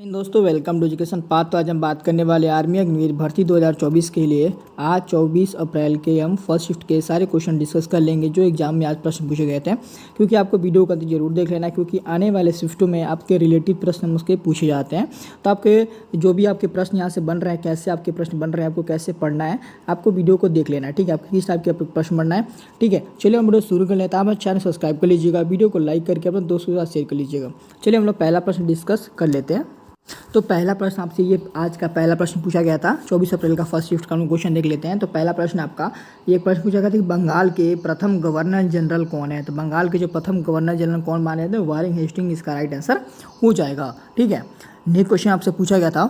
दोस्तों welcome to education path. तो आज हम बात करने वाले आर्मी अग्निवीर भर्ती 2024 के लिए आज 24 अप्रैल के हम फर्स्ट शिफ्ट के सारे क्वेश्चन डिस्कस कर लेंगे जो एग्जाम में आज प्रश्न पूछे गए थे। क्योंकि आपको वीडियो का जरूर देख लेना, क्योंकि आने वाले शिफ्टों में आपके रिलेटिव प्रश्न उसके पूछे जाते हैं। तो आपके जो भी आपके प्रश्न यहाँ से बन रहे हैं, कैसे आपके प्रश्न बन रहे हैं, आपको कैसे पढ़ना है, आपको वीडियो को देख लेना है। ठीक है, आपको किस टाइप के प्रश्न बनना है। ठीक है, चलिए हम वीडियो शुरू कर लेते हैं। आप चैनल सब्सक्राइब कर लीजिएगा, वीडियो को लाइक करके अपने दोस्तों के साथ शेयर कर लीजिएगा। चलिए हम लोग पहला प्रश्न डिस्कस कर लेते हैं। तो पहला प्रश्न आपसे ये आज का पहला प्रश्न पूछा गया था 24 अप्रैल का फर्स्ट शिफ्ट का। हम क्वेश्चन देख लेते हैं। तो पहला प्रश्न आपका एक प्रश्न पूछा गया था कि बंगाल के प्रथम गवर्नर जनरल कौन है। तो बंगाल के जो प्रथम गवर्नर जनरल कौन माने जाते हैं, वारेन हेस्टिंग इसका राइट आंसर हो जाएगा। ठीक है, नेक्स्ट क्वेश्चन आपसे पूछा गया था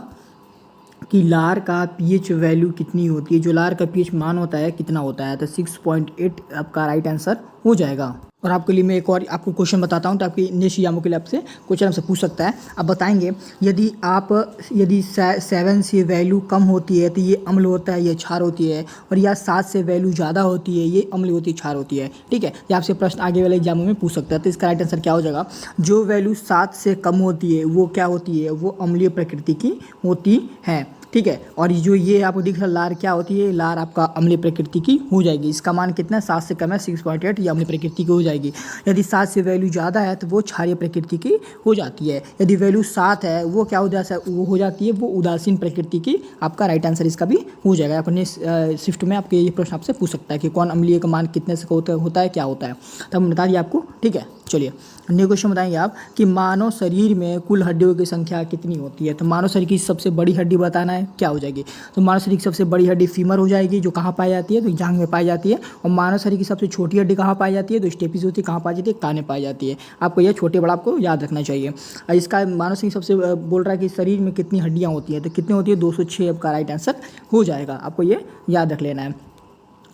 कि लार का पीएच वैल्यू कितनी होती है। जो लार का पीएच मान होता है कितना होता है, तो 6.8 आपका राइट आंसर हो जाएगा। और आपके लिए मैं एक और आपको क्वेश्चन बताता हूँ, तो आपकी नेक्स्ट एग्जामों के लिए आपसे क्वेश्चन हमसे पूछ सकता है। आप बताएंगे यदि 7 से वैल्यू कम होती है तो ये अम्ल होता है, ये क्षार होती है, और या 7 से वैल्यू ज़्यादा होती है, ये अम्ल होती है, क्षार होती है। ठीक है, ये आपसे प्रश्न आगे वाले एग्जामों में पूछ सकता है। तो इसका राइट आंसर क्या हो जाएगा, जो वैल्यू 7 से कम होती है वो क्या होती है, वो अम्लीय प्रकृति की होती है। ठीक है, और जो ये आपको दिख रहा है लार क्या होती है, लार आपका अम्लीय प्रकृति की हो जाएगी। इसका मान कितना है, 7 से कम है 6.8, ये अम्लीय प्रकृति की हो जाएगी। यदि 7 से वैल्यू ज़्यादा है तो वो क्षारीय प्रकृति की हो जाती है। यदि वैल्यू 7 है वो क्या वो हो जाती है, वो उदासीन प्रकृति की। आपका राइट आंसर इसका भी हो जाएगा। अपने शिफ्ट में आपके ये प्रश्न आपसे पूछ सकता है कि कौन अम्लीय का मान कितने से होता है, क्या होता है। तो हम बता दिए आपको। ठीक है, चलिए नेक्स्ट क्वेश्चन बताएंगे आप कि मानव शरीर में कुल हड्डियों की संख्या कितनी होती है। तो मानव शरीर की सबसे बड़ी हड्डी बताना है, क्या हो जाएगी। तो मानव शरीर की सबसे बड़ी हड्डी फीमर हो जाएगी, जो कहाँ पाई जाती है, तो जांघ में पाई जाती है। और मानव शरीर की सबसे छोटी हड्डी कहाँ पाई जाती है, तो स्टेपिस होती है, कहाँ पाई जाती है, कान में पाई जाती है। आपको यह छोटे बड़ा आपको याद रखना चाहिए। और इसका मानव शरीर सबसे बोल रहा है कि शरीर में कितनी हड्डियाँ होती हैं, तो कितनी होती है, 206 आपका राइट आंसर हो जाएगा। आपको ये याद रख लेना है।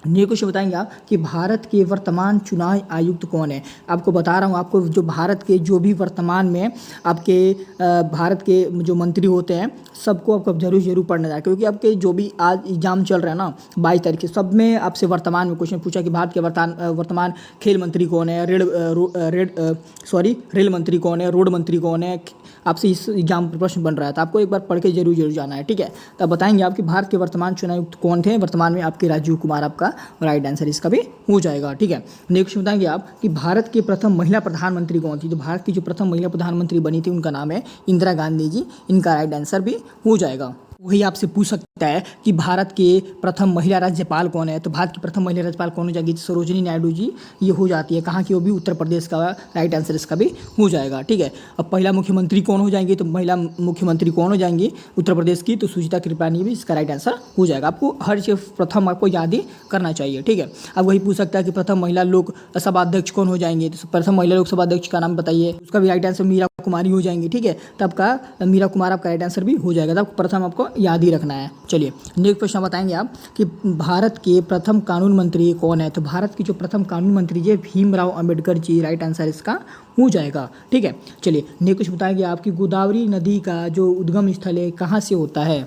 ये क्वेश्चन बताएंगे आप कि भारत के वर्तमान चुनाव आयुक्त कौन है। आपको बता रहा हूँ, आपको जो भारत के जो भी वर्तमान में आपके भारत के जो मंत्री होते हैं सबको आपको जरूर पढ़ना चाहिए। क्योंकि आपके जो भी आज एग्जाम चल रहा है ना 22 तारीख से, सब में आपसे वर्तमान में क्वेश्चन पूछा कि भारत के वर्तमान खेल मंत्री कौन है, रेल मंत्री कौन है, रोड मंत्री कौन है। आपसे इस एग्जाम पर प्रश्न बन रहा है, तो आपको एक बार पढ़ के जरूर जाना है। ठीक है, तो बताएंगे आप कि भारत के वर्तमान चुनाव आयुक्त कौन थे। वर्तमान में आपके राजीव कुमार आपका राइट आंसर इसका भी हो जाएगा। ठीक है, नेक्स्ट बताएंगे आप कि भारत की प्रथम महिला प्रधानमंत्री कौन थी। तो भारत की जो प्रथम महिला प्रधानमंत्री बनी थी उनका नाम है इंदिरा गांधी जी। इनका राइट आंसर भी हो जाएगा। वही आपसे पूछ सकता है कि भारत के प्रथम महिला राज्यपाल कौन है। तो भारत की प्रथम महिला राज्यपाल कौन हो जाएगी, सरोजिनी नायडू जी ये हो जाती है। कहाँ की, वो भी उत्तर प्रदेश का राइट आंसर इसका भी हो जाएगा। ठीक है, अब पहला मुख्यमंत्री कौन हो जाएंगे, तो महिला मुख्यमंत्री कौन हो जाएंगी उत्तर प्रदेश की, तो सुचिता कृपलानी भी इसका राइट आंसर हो जाएगा। आपको हर चीज प्रथम आपको याद ही करना चाहिए। ठीक है, अब वही पूछ सकता है कि प्रथम महिला लोकसभा अध्यक्ष कौन हो जाएंगे। तो प्रथम महिला लोकसभा अध्यक्ष का नाम बताइए, उसका भी राइट आंसर मीरा कुमारी हो जाएंगी। ठीक है, तब का मीरा कुमार आपका राइट आंसर भी हो जाएगा। तब प्रथम आपको याद ही रखना है। चलिए नेक्स्ट क्वेश्चन बताएंगे आप कि भारत के प्रथम कानून मंत्री कौन है। तो भारत की जो प्रथम कानून मंत्री जी भीमराव अंबेडकर जी, राइट आंसर इसका हो जाएगा। ठीक है, चलिए नेक्स्ट क्वेश्चन बताएंगे आप कि गोदावरी नदी का जो उद्गम स्थल है कहाँ से होता है।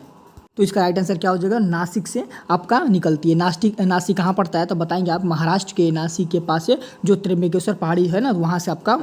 तो इसका राइट आंसर क्या हो जाएगा, नासिक से आपका निकलती है। नासिक कहाँ पड़ता है, तो बताएंगे आप महाराष्ट्र के नासिक के पास से जो त्र्यंबकेश्वर पहाड़ी है ना, वहाँ से आपका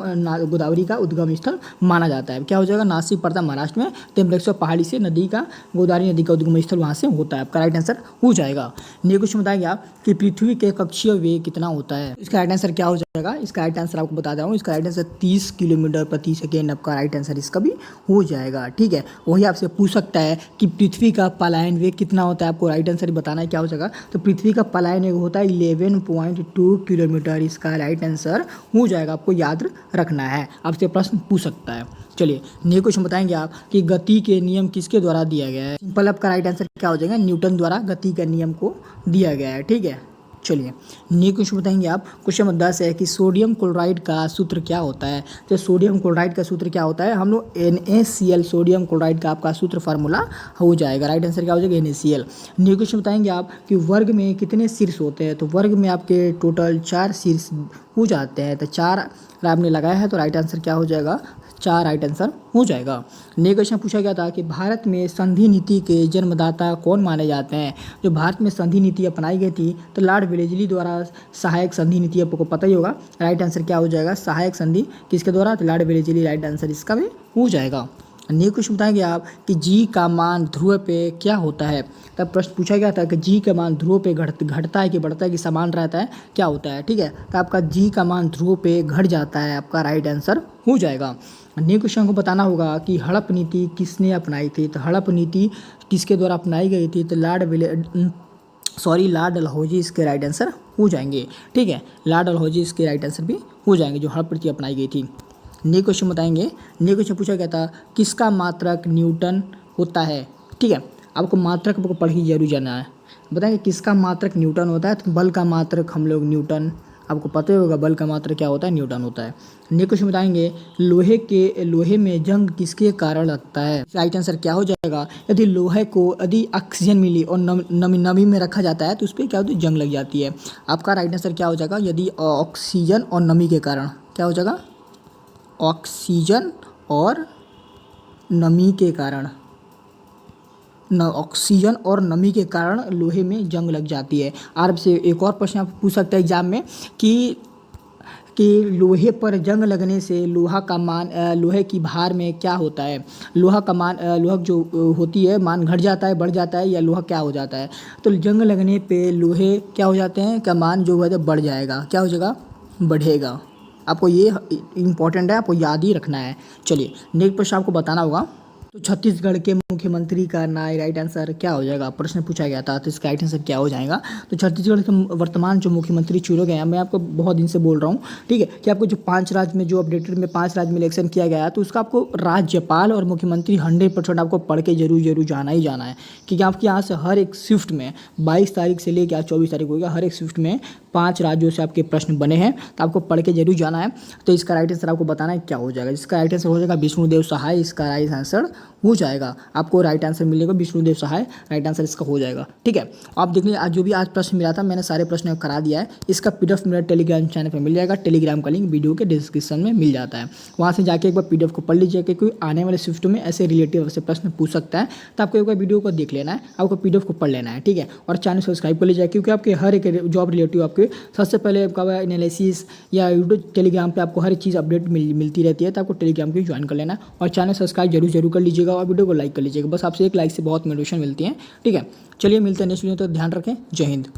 गोदावरी का उद्गम स्थल माना जाता है। क्या हो जाएगा, नासिक पड़ता है महाराष्ट्र में, त्र्यंबकेश्वर पहाड़ी से नदी का गोदावरी नदी का उद्गम स्थल वहाँ से होता है। आपका राइट आंसर हो जाएगा। नेक्स्ट क्वेश्चन बताएंगे आप कि पृथ्वी के कक्षीय वेग कितना होता है। इसका राइट आंसर क्या हो जाएगा, इसका राइट आंसर आपको बता रहा हूँ। इसका राइट आंसर 30 किलोमीटर प्रति सेकेंड आपका राइट आंसर इसका भी हो जाएगा। ठीक है, वही आपसे पूछ सकता है कि पृथ्वी का पलायन वेग कितना होता है। आपको राइट आंसर बताना है क्या हो जाएगा। तो पृथ्वी का पलायन वेग होता है 11.2 किलोमीटर। इसका राइट आंसर हो जाएगा। आपको याद रखना है, आपसे प्रश्न पूछ सकता है। चलिए नेक्स्ट क्वेश्चन बताएंगे आप कि गति के नियम किसके द्वारा दिया गया है। सिंपल आपका राइट आंसर क्या हो जाएगा, न्यूटन द्वारा गति के नियम को दिया गया है। ठीक है, चलिए नेक्स्ट क्वेश्चन बताएंगे आप। क्वेश्चन नंबर 10 है कि सोडियम क्लोराइड का सूत्र क्या होता है। तो सोडियम क्लोराइड का सूत्र क्या होता है, हम लोग NaCl सोडियम क्लोराइड का आपका सूत्र फार्मूला हो जाएगा। राइट आंसर क्या हो जाएगा, NaCl। नेक्स्ट क्वेश्चन बताएंगे आप कि वर्ग में कितने शीर्ष होते हैं। तो वर्ग में आपके टोटल 4 शीर्ष हो जाते हैं। तो 4 आपने लगाया है, तो राइट आंसर क्या हो जाएगा, 4 राइट आंसर हो जाएगा। नेक्स्ट क्वेश्चन पूछा गया था कि भारत में संधि नीति के जन्मदाता कौन माने जाते हैं। जो भारत में संधि नीति अपनाई गई थी तो लॉर्ड वेलेस्ली द्वारा सहायक संधि नीति आपको पता ही होगा। राइट आंसर क्या हो जाएगा, सहायक संधि किसके द्वारा, तो लॉर्ड वेलेस्ली। राइट आंसर इसका भी हो जाएगा। नेक्स्ट क्वेश्चन बताएंगे आप कि जी का मान ध्रुव पे क्या होता है। तब प्रश्न पूछा गया था कि जी का मान ध्रुव पे घटता है कि बढ़ता है कि समान रहता है, क्या होता है, ठीक है। तो आपका जी का मान ध्रुव पे घट जाता है, आपका राइट आंसर हो जाएगा। नेक्स्ट क्वेश्चन को बताना होगा कि हड़प नीति किसने अपनाई थी। तो हड़प नीति किसके द्वारा अपनाई गई थी। तो लॉर्ड डलहौजी इसके राइट आंसर हो जाएंगे, ठीक है। लॉर्ड डलहौजी इसके राइट आंसर भी हो जाएंगे, जो हड़प नीति अपनाई गई थी। नेक्स्ट क्वेश्चन बताएंगे। नेक्स्ट क्वेश्चन पूछा गया था किसका मात्रक न्यूटन होता है, ठीक है। आपको मात्रक आपको पढ़ के जरूर जाना है। बताएंगे किसका मात्रक न्यूटन होता है। तो बल का मात्रक हम लोग न्यूटन, आपको पता ही होगा बल का मात्रक क्या होता है, न्यूटन होता है। नेक्स्ट क्वेश्चन बताएंगे लोहे में जंग किसके कारण लगता है। राइट आंसर क्या हो जाएगा। यदि ऑक्सीजन मिली और नमी में रखा जाता है तो उस पर क्या होती है, जंग लग जाती है। आपका राइट आंसर क्या हो जाएगा। यदि ऑक्सीजन और नमी के कारण, क्या हो जाएगा, ऑक्सीजन और नमी के कारण, ऑक्सीजन और नमी के कारण लोहे में जंग लग जाती है। आपसे एक और प्रश्न आप पूछ सकते हैं एग्जाम में कि लोहे पर जंग लगने से लोहे की भार में क्या होता है। लोहा जो होती है मान घट जाता है, बढ़ जाता है, या लोहा क्या हो जाता है। तो जंग लगने पे लोहे क्या हो जाते हैं, का मान जो है बढ़ जाएगा, क्या हो जाएगा, बढ़ेगा। आपको ये इंपॉर्टेंट है, आपको याद ही रखना है। चलिए नेक्स्ट प्रश्न आपको बताना होगा। तो छत्तीसगढ़ के मुख्यमंत्री का राइट आंसर क्या हो जाएगा। प्रश्न पूछा गया था, तो इसका राइट आंसर क्या हो जाएगा। तो छत्तीसगढ़ के वर्तमान जो मुख्यमंत्री चुने गए हैं, मैं आपको बहुत दिन से बोल रहा हूँ, ठीक है, कि आपको जो 5 राज्य में जो अपडेटेड में 5 राज्य में इलेक्शन किया गया है, तो उसका आपको राज्यपाल और मुख्यमंत्री 100% आपको पढ़ के जरूर जाना ही जाना है। क्योंकि आपके यहाँ से हर एक शिफ्ट में 22 तारीख से लेकर 24 तारीख हो गया, हर एक शिफ्ट में 5 राज्यों से आपके प्रश्न बने हैं, तो आपको पढ़ के जरूर जाना है। तो इसका राइट आंसर आपको बताना है क्या हो जाएगा। इसका राइट आंसर हो जाएगा विष्णुदेव सहाय, इसका राइट आंसर हो जाएगा। आपको राइट आंसर मिलेगा विष्णुदेव सहाय, राइट आंसर इसका हो जाएगा, ठीक है। आप देख लीजिए आज जो भी आज प्रश्न मिला था मैंने सारे प्रश्न करा दिया है। इसका पीडीएफ मेरा टेलीग्राम चैनल पर मिल जाएगा, टेलीग्राम का लिंक वीडियो के डिस्क्रिप्शन में मिल जाता है। वहाँ से जाके एक बार पीडीएफ को पढ़ लीजिए कि कोई आने वाले शिफ्ट में ऐसे रिलेटिव ऐसे प्रश्न पूछ सकता है, तो आपको एक बार वीडियो को देख लेना है, आपको पीडीएफ को पढ़ लेना है, ठीक है। और चैनल सब्सक्राइब कर लीजिए, क्योंकि आपके हर एक जॉब रिलेटिव आपके सबसे पहले आपका एनालिसिस या यूट्यूब टेलीग्राम पे आपको हर चीज़ अपडेट मिलती रहती है। तो आपको टेलीग्राम को ज्वाइन कर लेना है और चैनल सब्सक्राइब जरूर कर लीजिएगा और वीडियो को लाइक कर लीजिएगा। बस आपसे एक लाइक से बहुत मोटिवेशन मिलती है, ठीक है। चलिए मिलते हैं नेक्स्ट वीडियो, तो ध्यान रखें। जय हिंद।